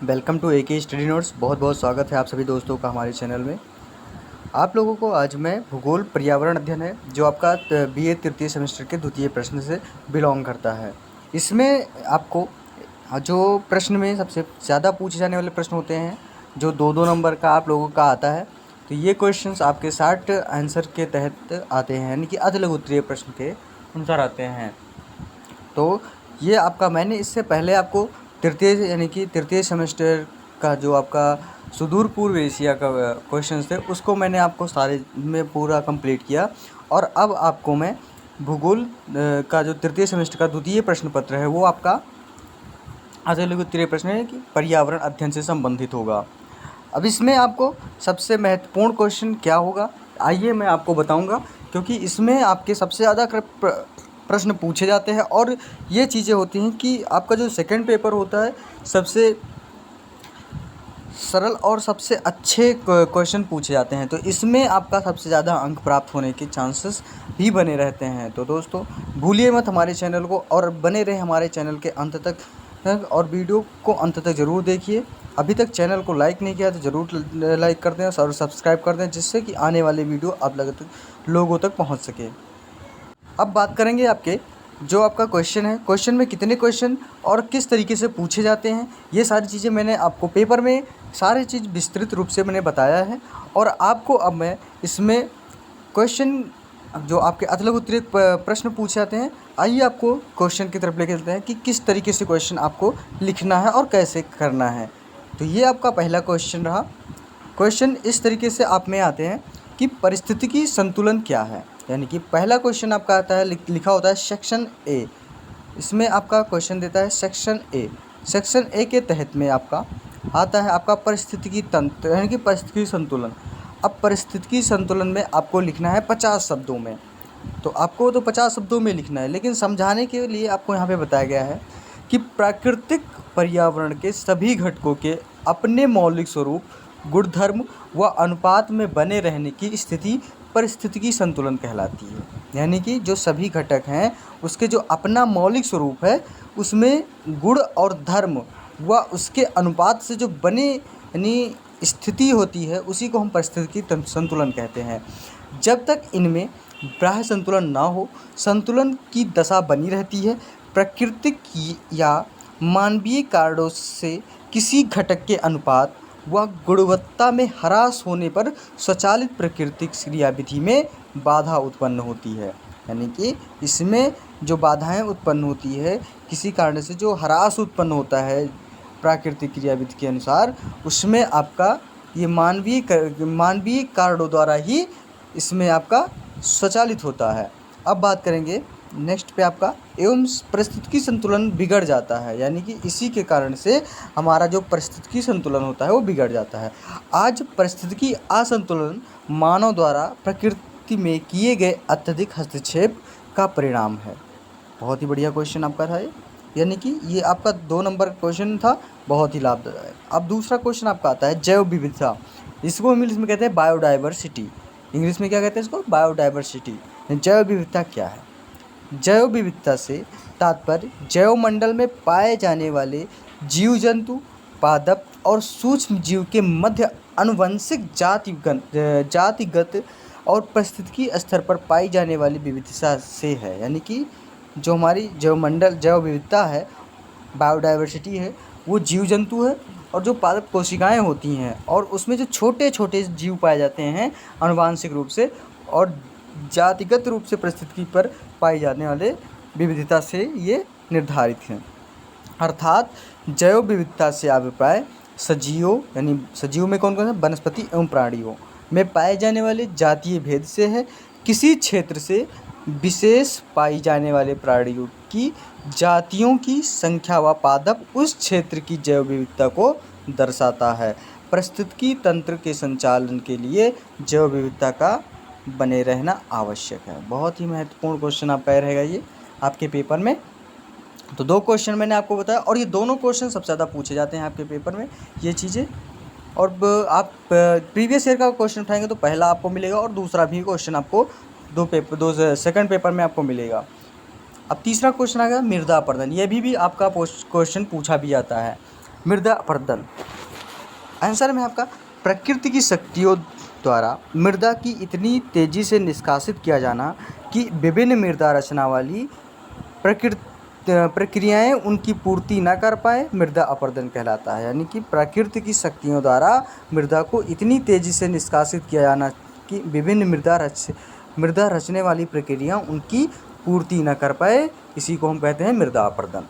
Welcome to AK study notes. बहुत बहुत स्वागत है आप सभी दोस्तों का हमारे चैनल में। आप लोगों को आज मैं भूगोल पर्यावरण अध्ययन है जो आपका BA तृतीय सेमेस्टर के द्वितीय प्रश्न से बिलोंग करता है। इसमें आपको जो प्रश्न में सबसे ज़्यादा पूछे जाने वाले प्रश्न होते हैं जो 2-2 नंबर का आप लोगों का आता है, तो ये क्वेश्चंस आपके 60 आंसर के तहत आते हैं, यानी कि अधलघु उत्तरीय प्रश्न के अनुसार आते हैं। तो ये आपका मैंने इससे पहले आपको तृतीय यानी कि तृतीय सेमेस्टर का जो आपका सुदूर पूर्व एशिया का क्वेश्चंस थे उसको मैंने आपको सारे में पूरा कंप्लीट किया, और अब आपको मैं भूगोल का जो तृतीय सेमेस्टर का द्वितीय प्रश्न पत्र है वो आपका अधलघु उत्तरीय प्रश्न है कि पर्यावरण अध्ययन से संबंधित होगा। अब इसमें आपको सबसे महत्वपूर्ण क्वेश्चन क्या होगा, आइए मैं आपको बताऊंगा, क्योंकि इसमें आपके सबसे ज़्यादा प्रश्न पूछे जाते हैं और ये चीज़ें होती हैं कि आपका जो सेकंड पेपर होता है सबसे सरल और सबसे अच्छे क्वेश्चन पूछे जाते हैं, तो इसमें आपका सबसे ज़्यादा अंक प्राप्त होने के चांसेस भी बने रहते हैं। तो दोस्तों भूलिए मत हमारे चैनल को और बने रहे हमारे चैनल के अंत तक, और वीडियो को अंत तक ज़रूर देखिए। अभी तक चैनल को लाइक नहीं किया तो ज़रूर लाइक कर दें और सब्सक्राइब कर दें, जिससे कि आने वाले वीडियो आप लोगों तक पहुँच सके। अब बात करेंगे आपके जो आपका क्वेश्चन है, क्वेश्चन में कितने क्वेश्चन और किस तरीके से पूछे जाते हैं, ये सारी चीज़ें मैंने आपको पेपर में सारी चीज़ विस्तृत रूप से मैंने बताया है। और आपको अब मैं इसमें क्वेश्चन जो आपके अधलघु उत्तरीय प्रश्न पूछे जाते हैं, आइए आपको क्वेश्चन की तरफ लेके चलते हैं कि किस तरीके से क्वेश्चन आपको लिखना है और कैसे करना है। तो ये आपका पहला क्वेश्चन रहा। क्वेश्चन इस तरीके से आप में आते हैं कि पारिस्थितिकी संतुलन क्या है, यानी कि पहला क्वेश्चन आपका आता है, लिखा होता है सेक्शन ए। इसमें आपका क्वेश्चन देता है सेक्शन ए। सेक्शन ए के तहत में आपका आता है आपका पारिस्थितिकी तंत्र, यानी कि पारिस्थितिकी संतुलन। अब पारिस्थितिकी संतुलन में आपको लिखना है 50 शब्दों में, तो आपको तो 50 शब्दों में लिखना है, लेकिन समझाने के लिए आपको यहाँ पे बताया गया है कि प्राकृतिक पर्यावरण के सभी घटकों के अपने मौलिक स्वरूप, गुणधर्म व अनुपात में बने रहने की स्थिति पारिस्थितिकी संतुलन कहलाती है। यानी कि जो सभी घटक हैं उसके जो अपना मौलिक स्वरूप है, उसमें गुण और धर्म व उसके अनुपात से जो बने यानी स्थिति होती है, उसी को हम पारिस्थितिकी संतुलन कहते हैं। जब तक इनमें बाह्य संतुलन ना हो, संतुलन की दशा बनी रहती है। प्राकृतिक या मानवीय कारणों से किसी घटक के अनुपात व गुणवत्ता में ह्रास होने पर स्वचालित प्राकृतिक क्रियाविधि में बाधा उत्पन्न होती है। यानी कि इसमें जो बाधाएं उत्पन्न होती है, किसी कारण से जो ह्रास उत्पन्न होता है प्राकृतिक क्रियाविधि के अनुसार, उसमें आपका ये मानवीय कारणों द्वारा ही इसमें आपका स्वचालित होता है। अब बात करेंगे नेक्स्ट पे आपका एवं पारिस्थितिकी संतुलन बिगड़ जाता है, यानी कि इसी के कारण से हमारा जो पारिस्थितिकी संतुलन होता है वो बिगड़ जाता है। आज पारिस्थितिकी असंतुलन मानव द्वारा प्रकृति में किए गए अत्यधिक हस्तक्षेप का परिणाम है। बहुत ही बढ़िया क्वेश्चन आपका था ये, यानी कि ये आपका 2 नंबर क्वेश्चन था, बहुत ही लाभदायक। अब दूसरा क्वेश्चन आपका आता है जैव विविधता। इसको इंग्लिश में कहते हैं बायोडाइवर्सिटी। इंग्लिश में क्या कहते हैं इसको? बायोडाइवर्सिटी। जैव विविधता क्या है? जैव विविधता से तात्पर्य जैवमंडल में पाए जाने वाले जीव जंतु, पादप और सूक्ष्म जीव के मध्य आनुवंशिक जातिगत और पारिस्थितिकी स्तर पर पाई जाने वाली विविधता से है। यानी कि जो हमारी जैवमंडल जैव विविधता है, बायोडाइवर्सिटी है, वो जीव जंतु है और जो पादप कोशिकाएं होती हैं, और उसमें जो छोटे छोटे जीव पाए जाते हैं आनुवांशिक रूप से और जातिगत रूप से परिस्थिति पर पाई जाने वाले विविधता से ये निर्धारित हैं। अर्थात जैव विविधता से अभिप्राय सजीवों, यानी सजीव में कौन कौन है? वनस्पति एवं प्राणियों में पाए जाने वाले जातीय भेद से है। किसी क्षेत्र से विशेष पाई जाने वाले प्राणियों की जातियों की संख्या व पादप उस क्षेत्र की जैव विविधता को दर्शाता है। पारिस्थितिकी तंत्र के संचालन के लिए जैव विविधता का बने रहना आवश्यक है। बहुत ही महत्वपूर्ण क्वेश्चन आपका रहेगा ये आपके पेपर में। तो 2 क्वेश्चन मैंने आपको बताया, और ये दोनों क्वेश्चन सबसे ज़्यादा पूछे जाते हैं आपके पेपर में ये चीज़ें। और आप प्रीवियस ईयर का क्वेश्चन उठाएंगे तो पहला आपको मिलेगा और दूसरा भी क्वेश्चन आपको दो सेकंड पेपर में आपको मिलेगा। अब तीसरा क्वेश्चन आ गया मृदा अपर्दन। ये भी आपका क्वेश्चन पूछा भी जाता है। मृदा अपरदन। आंसर में आपका प्रकृति की शक्तियों द्वारा मृदा की इतनी तेजी से निष्कासित किया जाना कि विभिन्न मृदा रचना वाली प्रक्रियाएं उनकी पूर्ति न कर पाए, मृदा अपरदन कहलाता है। यानी कि प्रकृति की शक्तियों द्वारा मृदा को इतनी तेजी से निष्कासित किया जाना कि विभिन्न मृदा रचने वाली प्रक्रियाएं उनकी पूर्ति न कर पाए, इसी को हम कहते हैं मृदा अपरदन।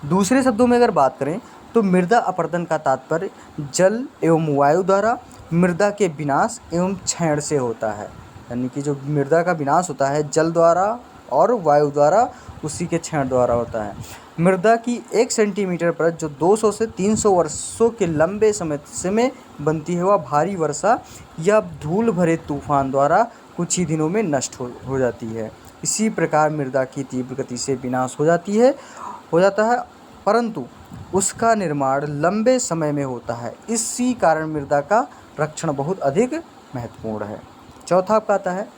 दूसरे शब्दों में अगर बात करें तो मृदा अपरदन का तात्पर्य जल एवं वायु द्वारा मृदा के विनाश एवं क्षरण से होता है। यानी कि जो मृदा का विनाश होता है जल द्वारा और वायु द्वारा, उसी के क्षरण द्वारा होता है। मृदा की 1 सेंटीमीटर परत जो 200 से 300 वर्षों के लंबे समय में बनती है, वह भारी वर्षा या धूल भरे तूफान द्वारा कुछ ही दिनों में नष्ट हो जाती है। इसी प्रकार मृदा की तीव्र गति से विनाश हो जाता है, परंतु उसका निर्माण लंबे समय में होता है। इसी कारण मृदा का रक्षण बहुत अधिक महत्वपूर्ण है। चौथा आपका आता है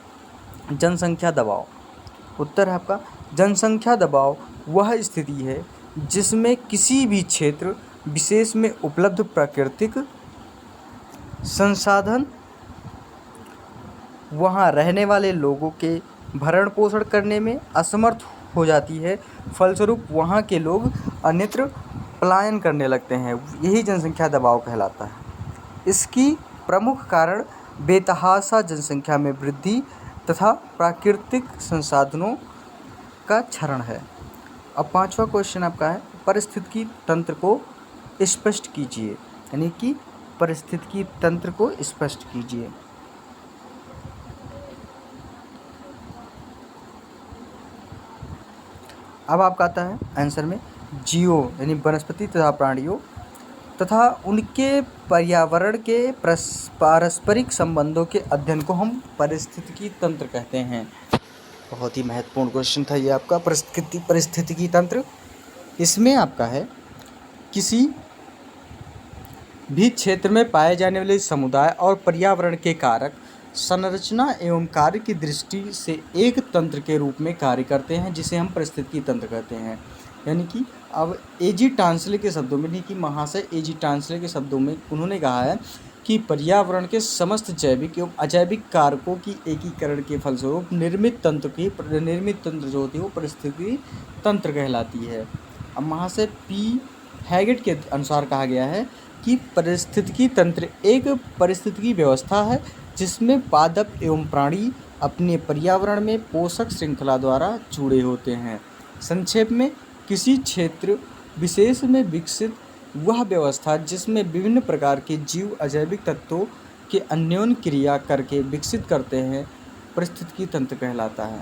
जनसंख्या दबाव। उत्तर है आपका जनसंख्या दबाव वह स्थिति है जिसमें किसी भी क्षेत्र विशेष में उपलब्ध प्राकृतिक संसाधन वहाँ रहने वाले लोगों के भरण पोषण करने में असमर्थ हो जाती है। फलस्वरूप वहाँ के लोग अन्यत्र पलायन करने लगते हैं। यही जनसंख्या दबाव कहलाता है। इसकी प्रमुख कारण बेतहाशा जनसंख्या में वृद्धि तथा प्राकृतिक संसाधनों का क्षरण है। अब पांचवा क्वेश्चन आपका है पारिस्थितिकी तंत्र को स्पष्ट कीजिए। यानी कि पारिस्थितिकी तंत्र को स्पष्ट कीजिए। अब आपका आता है आंसर में जीवों यानी वनस्पति तथा प्राणियों तथा उनके पर्यावरण के पारस्परिक संबंधों के अध्ययन को हम पारिस्थितिकी तंत्र कहते हैं। बहुत ही महत्वपूर्ण क्वेश्चन था ये आपका पारिस्थितिकी तंत्र। इसमें आपका है किसी भी क्षेत्र में पाए जाने वाले समुदाय और पर्यावरण के कारक संरचना एवं कार्य की दृष्टि से एक तंत्र के रूप में कार्य करते हैं, जिसे हम पारिस्थितिकी तंत्र कहते हैं। यानी कि अब एजी टांसले के शब्दों में, नहीं कि महाशय एजी टांसले के शब्दों में उन्होंने कहा है कि पर्यावरण के समस्त जैविक एवं अजैविक कारकों की एकीकरण के फलस्वरूप निर्मित तंत्र जो होती है वो पारिस्थितिकी तंत्र कहलाती है। अब महाशय पी हैगेट के अनुसार कहा गया है कि पारिस्थितिकी तंत्र एक पारिस्थितिकी व्यवस्था है जिसमें पादप एवं प्राणी अपने पर्यावरण में पोषक श्रृंखला द्वारा जुड़े होते हैं। संक्षेप में किसी क्षेत्र विशेष में विकसित वह व्यवस्था जिसमें विभिन्न प्रकार के जीव अजैविक तत्वों के अन्योन्य क्रिया करके विकसित करते हैं, पारिस्थितिकी तंत्र कहलाता है।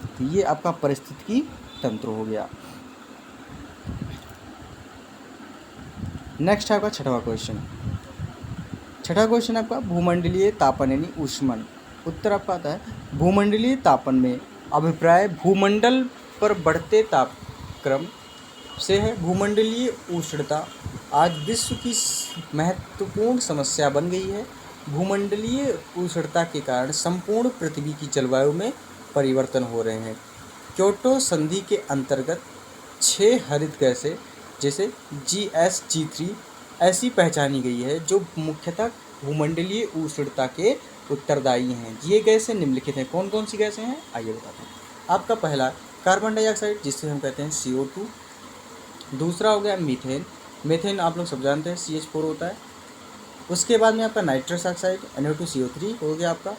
तो ये आपका पारिस्थितिकी तंत्र हो गया। नेक्स्ट है आपका छठवां क्वेश्चन। छठा क्वेश्चन आपका भूमंडलीय तापन यानी ऊष्मन। उत्तर आपका आता है भूमंडलीय तापन में अभिप्राय भूमंडल पर बढ़ते तापक्रम से है। भूमंडलीय उष्णता आज विश्व की महत्वपूर्ण समस्या बन गई है। भूमंडलीय उष्णता के कारण संपूर्ण पृथ्वी की जलवायु में परिवर्तन हो रहे हैं। क्योटो संधि के अंतर्गत 6 हरित गैसें जैसे GS-G3 ऐसी पहचानी गई है जो मुख्यतः भूमंडलीय उष्णता के उत्तरदायी हैं। ये गैसें निम्नलिखित हैं। कौन कौन सी गैसें हैं आइए बताते हैं। आपका पहला कार्बन डाइऑक्साइड जिसे हम कहते हैं CO2। दूसरा हो गया मीथेन। मीथेन आप लोग सब जानते हैं CH4 होता है। उसके बाद में आपका नाइट्रस ऑक्साइड NO2CO3 हो गया आपका।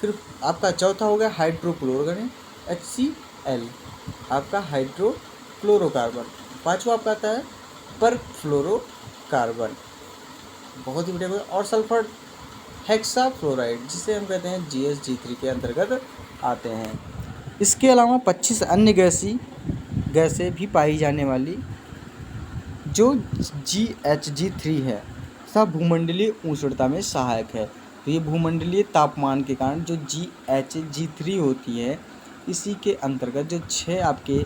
फिर आपका चौथा हो गया हाइड्रोक्लोरोकार्बन HCl आपका हाइड्रोक्लोरोकार्बन। पाँचवा आपका आता है परफ्लोरोकार्बन, बहुत ही बढ़िया। और सल्फर हेक्साफ्लोराइड जिसे हम कहते हैं GS-G3 के अंतर्गत आते हैं। इसके अलावा 25 अन्य गैसें भी पाई जाने वाली जो GH-G3 है तथा भूमंडलीय उष्णता में सहायक है। तो ये भूमंडलीय तापमान के कारण जो GH-G3 होती है इसी के अंतर्गत जो 6 आपके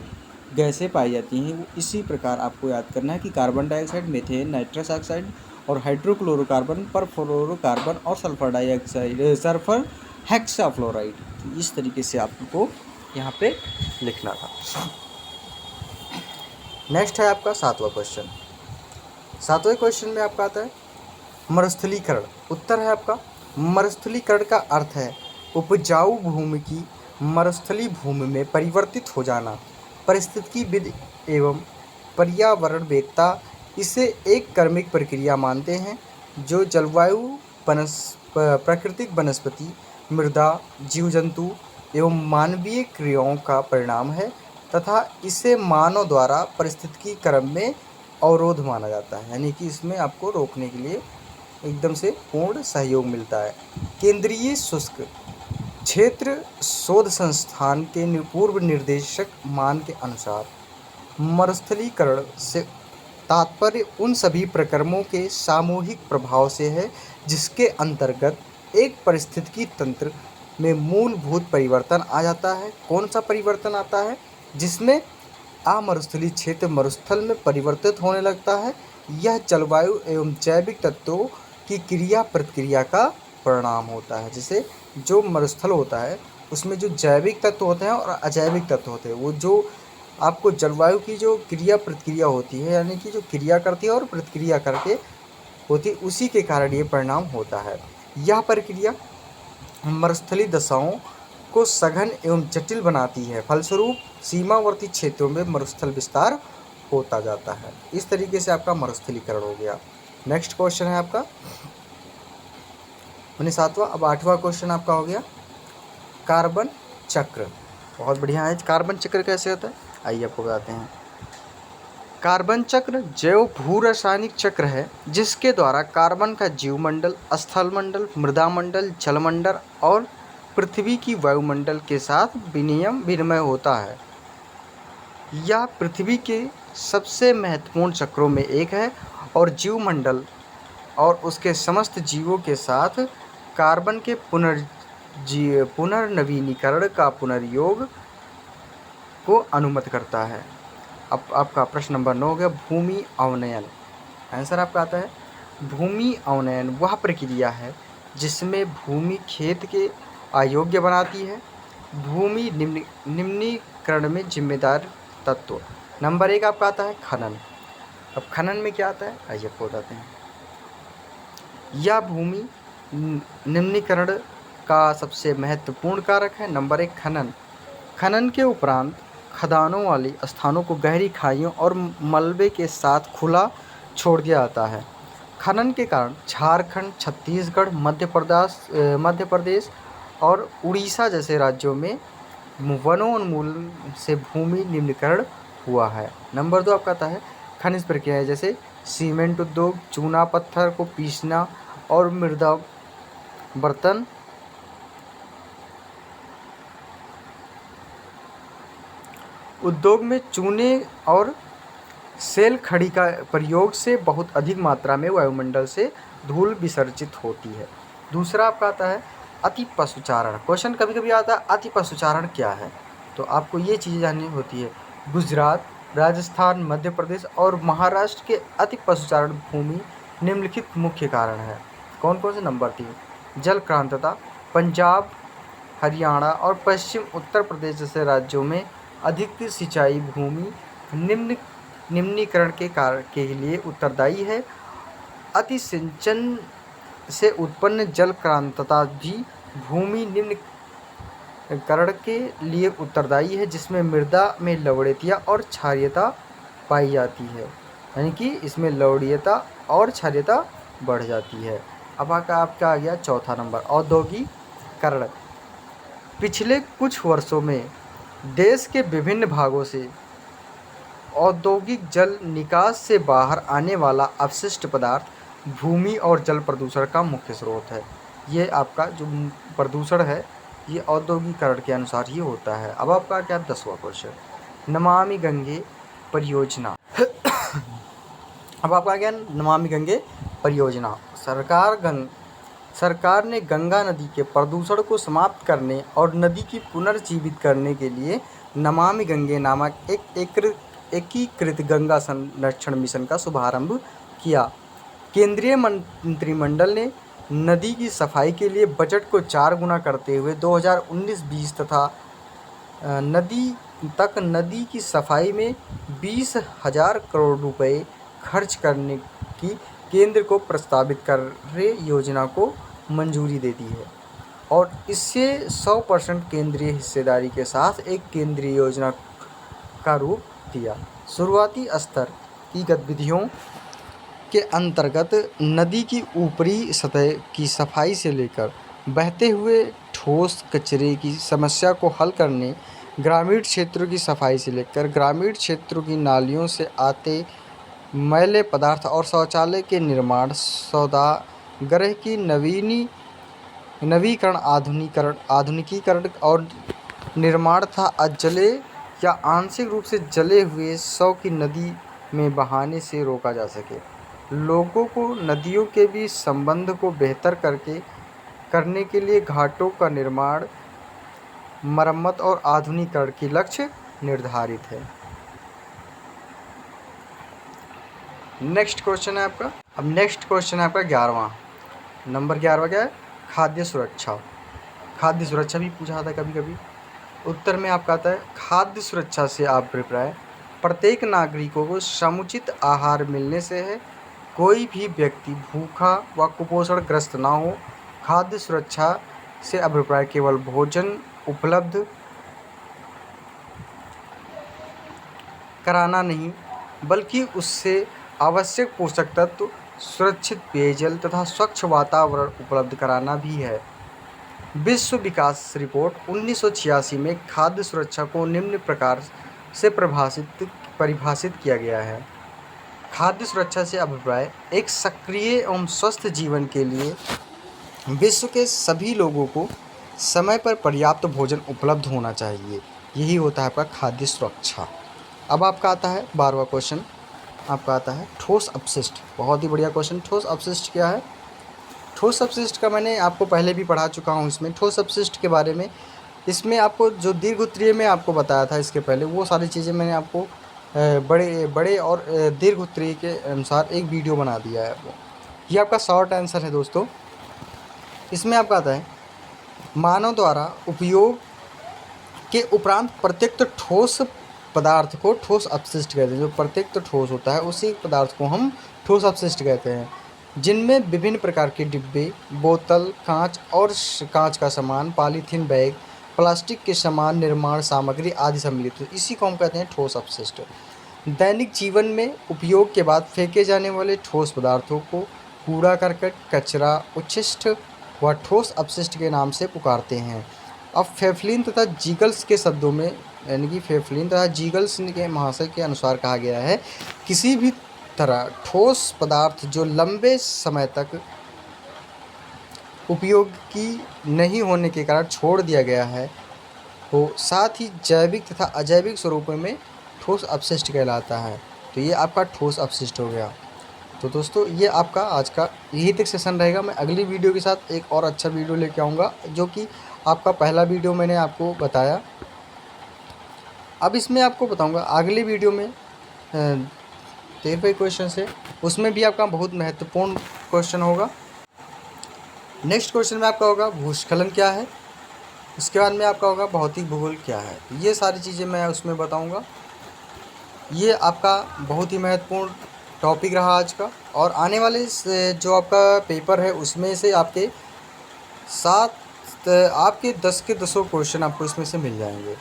गैसें पाई जाती हैं वो इसी प्रकार आपको याद करना है कि carbon dioxide, methane, nitrous oxide और हाइड्रोक्लोरोकार्बन, परफ्लोरोकार्बन और सल्फर हेक्साफ्लोराइड। तो इस तरीके से आपको यहाँ पे लिखना था। नेक्स्ट है आपका 7वां क्वेश्चन। 7वें क्वेश्चन में आपका आता है मरुस्थलीकरण। उत्तर है आपका मरुस्थलीकरण का अर्थ है उपजाऊ भूमि की मरुस्थली भूमि में परिवर्तित हो जाना। परिस्थितिविद एवं पर्यावरणवेत्ता इसे एक क्रमिक प्रक्रिया मानते हैं जो जलवायु, प्राकृतिक वनस्पति, मृदा, जीव जंतु एवं मानवीय क्रियाओं का परिणाम है तथा इसे मानव द्वारा पारिस्थितिकी क्रम में अवरोध माना जाता है, यानी कि इसमें आपको रोकने के लिए एकदम से पूर्ण सहयोग मिलता है। केंद्रीय शुष्क क्षेत्र शोध संस्थान के पूर्व निर्देशक मान के अनुसार मरुस्थलीकरण से तात्पर्य उन सभी प्रक्रमों के सामूहिक प्रभाव से है जिसके अंतर्गत एक पारिस्थितिकी तंत्र में मूलभूत परिवर्तन आ जाता है। कौन सा परिवर्तन आता है? जिसमें अमरुस्थलीय क्षेत्र मरुस्थल में परिवर्तित होने लगता है। यह जलवायु एवं जैविक तत्वों की क्रिया प्रतिक्रिया का परिणाम होता है। जैसे जो मरुस्थल होता है उसमें जो जैविक तत्व होते हैं और अजैविक तत्व होते हैं, वो जो आपको जलवायु की जो क्रिया प्रतिक्रिया होती है, यानी कि जो क्रिया करती है और प्रतिक्रिया करके होती है, उसी के कारण ये परिणाम होता है। यह प्रक्रिया मरुस्थलीय दशाओं को सघन एवं जटिल बनाती है। फलस्वरूप सीमावर्ती क्षेत्रों में मरुस्थल विस्तार होता जाता है। इस तरीके से आपका मरुस्थलीकरण हो गया। नेक्स्ट क्वेश्चन है आपका 7वां। अब 8वां क्वेश्चन आपका हो गया कार्बन चक्र। बहुत बढ़िया है। कार्बन चक्र कैसे होता है आइए आपको बताते हैं। कार्बन चक्र जैव भू रासायनिक चक्र है जिसके द्वारा कार्बन का जीवमंडल, स्थलमंडल, मृदामंडल, जलमंडल और पृथ्वी की वायुमंडल के साथ विनिमय होता है। यह पृथ्वी के सबसे महत्वपूर्ण चक्रों में एक है और जीवमंडल और उसके समस्त जीवों के साथ कार्बन के पुनर्नवीनीकरण का पुनर्योग को अनुमत करता है। अब आपका प्रश्न नंबर 9 हो गया भूमि अवनयन। आंसर आपका आता है भूमि अवनयन वह प्रक्रिया है जिसमें भूमि खेत के अयोग्य बनाती है। भूमि निम्नीकरण में जिम्मेदार तत्व। नंबर 1 आपका आता है खनन। अब खनन में क्या आता है आइए आपको बताते हैं। यह भूमि निम्नीकरण का सबसे महत्वपूर्ण कारक है। नंबर 1 खनन। खनन के उपरांत खदानों वाले स्थानों को गहरी खाइयों और मलबे के साथ खुला छोड़ दिया जाता है। खनन के कारण झारखंड, छत्तीसगढ़, मध्य प्रदेश और उड़ीसा जैसे राज्यों में वनोन्मूलन से भूमि निम्नीकरण हुआ है। नंबर 2 आपका आता है खनिज प्रक्रियाएं जैसे सीमेंट उद्योग, चूना पत्थर को पीसना और मृदा बर्तन उद्योग में चूने और सेल खड़ी का प्रयोग से बहुत अधिक मात्रा में वायुमंडल से धूल विसर्जित होती है। दूसरा आपका आता है अति पशुचारण। क्वेश्चन कभी कभी आता है अति पशुचारण क्या है, तो आपको ये चीज़ें जाननी होती है। गुजरात, राजस्थान, मध्य प्रदेश और महाराष्ट्र के अति पशुचारण भूमि निम्नलिखित मुख्य कारण है। कौन कौन से? नंबर 3 जलक्रांतता। पंजाब, हरियाणा और पश्चिम उत्तर प्रदेश जैसे राज्यों में अधिक सिंचाई भूमि निम्नीकरण के लिए उत्तरदायी है। अति सिंचन से उत्पन्न जलक्रांतता भी भूमि निम्नीकरण के लिए उत्तरदायी है, जिसमें मृदा में लवणीयता और क्षारीयता पाई जाती है, यानी कि इसमें लवणीयता और क्षारीयता बढ़ जाती है। अब आपका आ गया चौथा नंबर औद्योगिकरण। पिछले कुछ वर्षों में देश के विभिन्न भागों से औद्योगिक जल निकास से बाहर आने वाला अपशिष्ट पदार्थ भूमि और जल प्रदूषण का मुख्य स्रोत है। ये आपका जो प्रदूषण है ये औद्योगिकरण के अनुसार ही होता है। अब आपका क्या 10वां क्वेश्चन नमामि गंगे परियोजना। अब आपका क्या नमामि गंगे परियोजना। सरकार ने गंगा नदी के प्रदूषण को समाप्त करने और नदी की पुनर्जीवित करने के लिए नमामि गंगे नामक एक एकीकृत गंगा संरक्षण मिशन का शुभारंभ किया। केंद्रीय मंत्रिमंडल ने नदी की सफाई के लिए बजट को 4 गुना करते हुए 2019-20 तथा नदी की सफाई में 20,000 करोड़ रुपए खर्च करने की केंद्र को प्रस्तावित कार्य योजना को मंजूरी देती है और इससे 100% केंद्रीय हिस्सेदारी के साथ एक केंद्रीय योजना का रूप दिया। शुरुआती स्तर की गतिविधियों के अंतर्गत नदी की ऊपरी सतह की सफाई से लेकर बहते हुए ठोस कचरे की समस्या को हल करने, ग्रामीण क्षेत्रों की सफाई से लेकर ग्रामीण क्षेत्रों की नालियों से आते मैले पदार्थ और शौचालय के निर्माण, सौदागृह की नवीकरण, आधुनिकीकरण और निर्माण था अजले या आंशिक रूप से जले हुए शव की नदी में बहाने से रोका जा सके। लोगों को नदियों के बीच संबंध को बेहतर करने के लिए घाटों का निर्माण, मरम्मत और आधुनिकीकरण की लक्ष्य निर्धारित है। नेक्स्ट क्वेश्चन है आपका। अब नेक्स्ट क्वेश्चन है आपका 11वां। नंबर 11वां क्या है? खाद्य सुरक्षा। खाद्य सुरक्षा भी पूछा था कभी कभी। उत्तर में आपका आता है खाद्य सुरक्षा से अभिप्राय प्रत्येक नागरिकों को समुचित आहार मिलने से है। कोई भी व्यक्ति भूखा व कुपोषणग्रस्त ना हो। खाद्य सुरक्षा से अभिप्राय केवल भोजन उपलब्ध कराना नहीं, बल्कि उससे आवश्यक पोषक तत्व, सुरक्षित पेयजल तथा स्वच्छ वातावरण उपलब्ध कराना भी है। विश्व विकास रिपोर्ट 1986 में खाद्य सुरक्षा को निम्न प्रकार से परिभाषित किया गया है। खाद्य सुरक्षा से अभिप्राय एक सक्रिय एवं स्वस्थ जीवन के लिए विश्व के सभी लोगों को समय पर पर्याप्त भोजन उपलब्ध होना चाहिए। यही होता है आपका खाद्य सुरक्षा। अब आपका आता है 12वां क्वेश्चन। आपका आता है ठोस अपशिष्ट। बहुत ही बढ़िया क्वेश्चन। ठोस अपशिष्ट क्या है? ठोस अपशिष्ट का मैंने आपको पहले भी पढ़ा चुका हूँ। इसमें ठोस अपशिष्ट के बारे में इसमें आपको जो दीर्घउत्तरीय में आपको बताया था इसके पहले, वो सारी चीज़ें मैंने आपको बड़े और दीर्घउत्तरीय के अनुसार एक वीडियो बना दिया है आपको। ये आपका शॉर्ट आंसर है दोस्तों। इसमें आपका आता है मानव द्वारा उपयोग के उपरांत प्रत्येक ठोस पदार्थ को ठोस अपशिष्ट कहते हैं। जो प्रत्येक ठोस होता है उसी पदार्थ को हम ठोस अपशिष्ट कहते हैं, जिनमें विभिन्न प्रकार के डिब्बे, बोतल, कांच का सामान, पॉलीथीन बैग, प्लास्टिक के सामान, निर्माण सामग्री आदि सम्मिलित है। इसी को हम कहते हैं ठोस अपशिष्ट। दैनिक जीवन में उपयोग के बाद फेंके जाने वाले ठोस पदार्थों को कूड़ा करकट, कचरा, उच्छिष्ट व ठोस अपशिष्ट के नाम से पुकारते हैं। अब फेफलिन तथा जीगल्स के शब्दों में, यानी कि फेफलिन तथा जीगल्स के महाशय के अनुसार कहा गया है, किसी भी तरह ठोस पदार्थ जो लंबे समय तक उपयोग की नहीं होने के कारण छोड़ दिया गया है, वो साथ ही जैविक तथा अजैविक स्वरूपों में ठोस अपशिष्ट कहलाता है। तो ये आपका ठोस अपशिष्ट हो गया। तो दोस्तों ये आपका आज का यही तक सेशन रहेगा। मैं अगली वीडियो के साथ एक और अच्छा वीडियो लेके आऊँगा, जो कि आपका पहला वीडियो मैंने आपको बताया। अब इसमें आपको बताऊँगा अगली वीडियो में 13वें क्वेश्चन से, उसमें भी आपका बहुत महत्वपूर्ण क्वेश्चन होगा। नेक्स्ट क्वेश्चन में आपका होगा भूस्खलन क्या है। इसके बाद में आपका होगा भौतिक भूगोल क्या है। ये सारी चीज़ें मैं उसमें बताऊंगा। ये आपका बहुत ही महत्वपूर्ण टॉपिक रहा आज का। और आने वाले जो आपका पेपर है उसमें से आपके 10 के 10 क्वेश्चन आपको इसमें से मिल जाएंगे।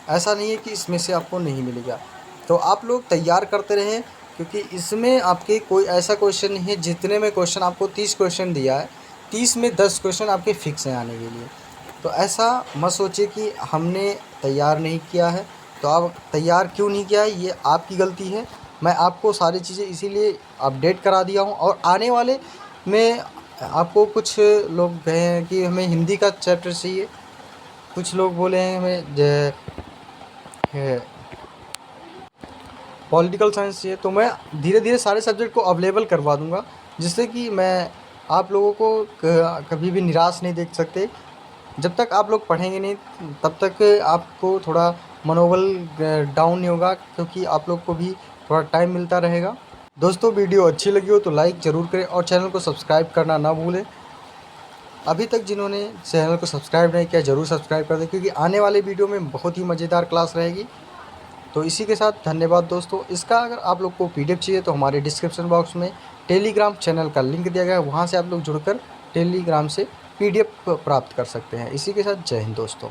ऐसा नहीं है कि इसमें से आपको नहीं मिलेगा। तो आप लोग तैयार करते रहें, क्योंकि इसमें आपके कोई ऐसा क्वेश्चन नहीं है। जितने में क्वेश्चन आपको 30 क्वेश्चन दिया है, 30 में 10 क्वेश्चन आपके फिक्स हैं आने के लिए। तो ऐसा मत सोचिए कि हमने तैयार नहीं किया है। तो आप तैयार क्यों नहीं किया है, ये आपकी गलती है। मैं आपको सारी चीज़ें इसीलिए अपडेट करा दिया हूँ। और आने वाले में आपको कुछ लोग कहे हैं कि हमें हिंदी का चैप्टर चाहिए, कुछ लोग बोले हैं हमें पॉलिटिकल साइंस चाहिए। तो मैं धीरे धीरे सारे सब्जेक्ट को अवेलेबल करवा दूंगा, जिससे कि मैं आप लोगों को कभी भी निराश नहीं देख सकते। जब तक आप लोग पढ़ेंगे नहीं तब तक आपको थोड़ा मनोबल डाउन नहीं होगा, क्योंकि आप लोग को भी थोड़ा टाइम मिलता रहेगा। दोस्तों वीडियो अच्छी लगी हो तो लाइक ज़रूर करें और चैनल को सब्सक्राइब करना ना भूलें। अभी तक जिन्होंने चैनल को सब्सक्राइब नहीं किया ज़रूर सब्सक्राइब कर दें, क्योंकि आने वाले वीडियो में बहुत ही मज़ेदार क्लास रहेगी। तो इसी के साथ धन्यवाद दोस्तों। इसका अगर आप लोग को PDF चाहिए तो हमारे डिस्क्रिप्शन बॉक्स में टेलीग्राम चैनल का लिंक दिया गया है, वहाँ से आप लोग जुड़कर टेलीग्राम से PDF प्राप्त कर सकते हैं। इसी के साथ जय हिंद दोस्तों।